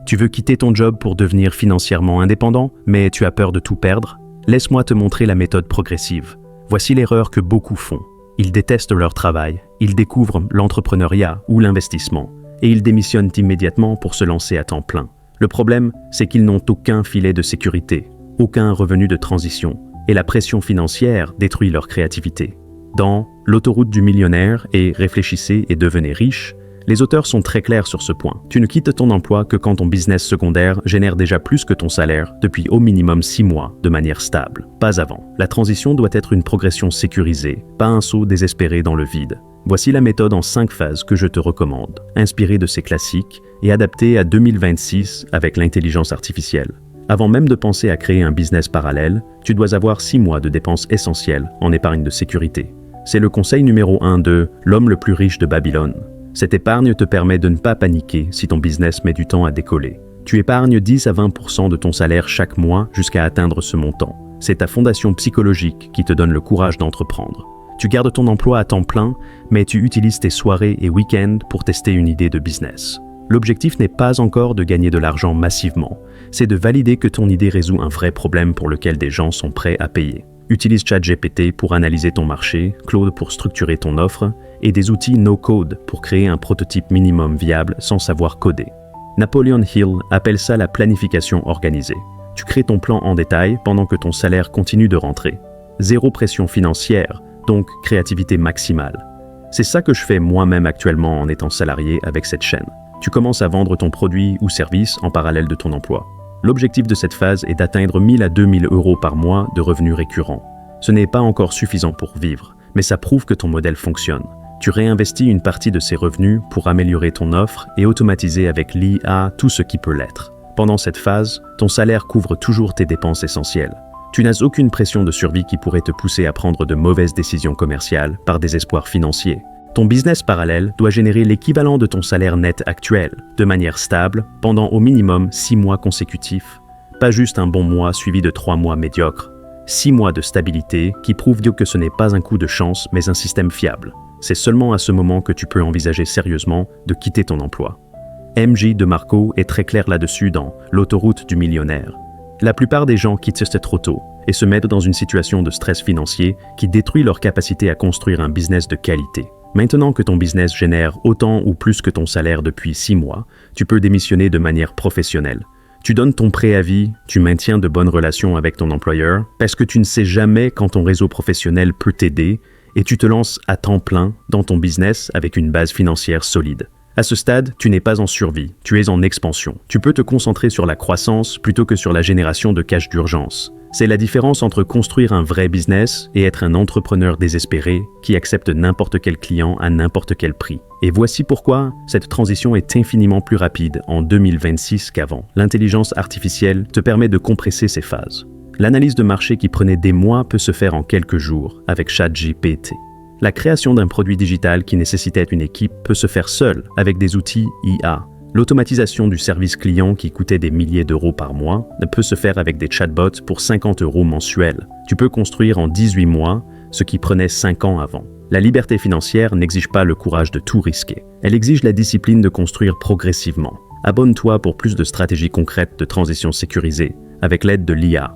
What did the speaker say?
Tu veux quitter ton job pour devenir financièrement indépendant, mais tu as peur de tout perdre? Laisse-moi te montrer la méthode progressive. Voici l'erreur que beaucoup font. Ils détestent leur travail, ils découvrent l'entrepreneuriat ou l'investissement, et ils démissionnent immédiatement pour se lancer à temps plein. Le problème, c'est qu'ils n'ont aucun filet de sécurité, aucun revenu de transition, et la pression financière détruit leur créativité. Dans L'autoroute du millionnaire et Réfléchissez et devenez riche, les auteurs sont très clairs sur ce point. Tu ne quittes ton emploi que quand ton business secondaire génère déjà plus que ton salaire depuis au minimum 6 mois de manière stable, pas avant. La transition doit être une progression sécurisée, pas un saut désespéré dans le vide. Voici la méthode en 5 phases que je te recommande, inspirée de ces classiques et adaptée à 2026 avec l'intelligence artificielle. Avant même de penser à créer un business parallèle, tu dois avoir 6 mois de dépenses essentielles en épargne de sécurité. C'est le conseil numéro 1 de L'homme le plus riche de Babylone. Cette épargne te permet de ne pas paniquer si ton business met du temps à décoller. Tu épargnes 10 à 20% de ton salaire chaque mois jusqu'à atteindre ce montant. C'est ta fondation psychologique qui te donne le courage d'entreprendre. Tu gardes ton emploi à temps plein, mais tu utilises tes soirées et week-ends pour tester une idée de business. L'objectif n'est pas encore de gagner de l'argent massivement, c'est de valider que ton idée résout un vrai problème pour lequel des gens sont prêts à payer. Utilise ChatGPT pour analyser ton marché, Claude pour structurer ton offre, et des outils no-code pour créer un prototype minimum viable sans savoir coder. Napoleon Hill appelle ça la planification organisée. Tu crées ton plan en détail pendant que ton salaire continue de rentrer. Zéro pression financière, donc créativité maximale. C'est ça que je fais moi-même actuellement en étant salarié avec cette chaîne. Tu commences à vendre ton produit ou service en parallèle de ton emploi. L'objectif de cette phase est d'atteindre 1 000 à 2 000 € par mois de revenus récurrents. Ce n'est pas encore suffisant pour vivre, mais ça prouve que ton modèle fonctionne. Tu réinvestis une partie de ces revenus pour améliorer ton offre et automatiser avec l'IA tout ce qui peut l'être. Pendant cette phase, ton salaire couvre toujours tes dépenses essentielles. Tu n'as aucune pression de survie qui pourrait te pousser à prendre de mauvaises décisions commerciales par désespoir financier. Ton business parallèle doit générer l'équivalent de ton salaire net actuel, de manière stable, pendant au minimum 6 mois consécutifs. Pas juste un bon mois suivi de 3 mois médiocres. 6 mois de stabilité qui prouvent que ce n'est pas un coup de chance, mais un système fiable. C'est seulement à ce moment que tu peux envisager sérieusement de quitter ton emploi. M.J. DeMarco est très clair là-dessus dans L'autoroute du millionnaire. La plupart des gens quittent trop tôt et se mettent dans une situation de stress financier qui détruit leur capacité à construire un business de qualité. Maintenant que ton business génère autant ou plus que ton salaire depuis 6 mois, tu peux démissionner de manière professionnelle. Tu donnes ton préavis, tu maintiens de bonnes relations avec ton employeur, parce que tu ne sais jamais quand ton réseau professionnel peut t'aider, et tu te lances à temps plein dans ton business avec une base financière solide. À ce stade, tu n'es pas en survie, tu es en expansion. Tu peux te concentrer sur la croissance plutôt que sur la génération de cash d'urgence. C'est la différence entre construire un vrai business et être un entrepreneur désespéré qui accepte n'importe quel client à n'importe quel prix. Et voici pourquoi cette transition est infiniment plus rapide en 2026 qu'avant. L'intelligence artificielle te permet de compresser ces phases. L'analyse de marché qui prenait des mois peut se faire en quelques jours avec ChatGPT. La création d'un produit digital qui nécessitait une équipe peut se faire seule avec des outils IA. L'automatisation du service client qui coûtait des milliers d'euros par mois peut se faire avec des chatbots pour 50 € mensuels. Tu peux construire en 18 mois ce qui prenait 5 ans avant. La liberté financière n'exige pas le courage de tout risquer. Elle exige la discipline de construire progressivement. Abonne-toi pour plus de stratégies concrètes de transition sécurisée avec l'aide de l'IA.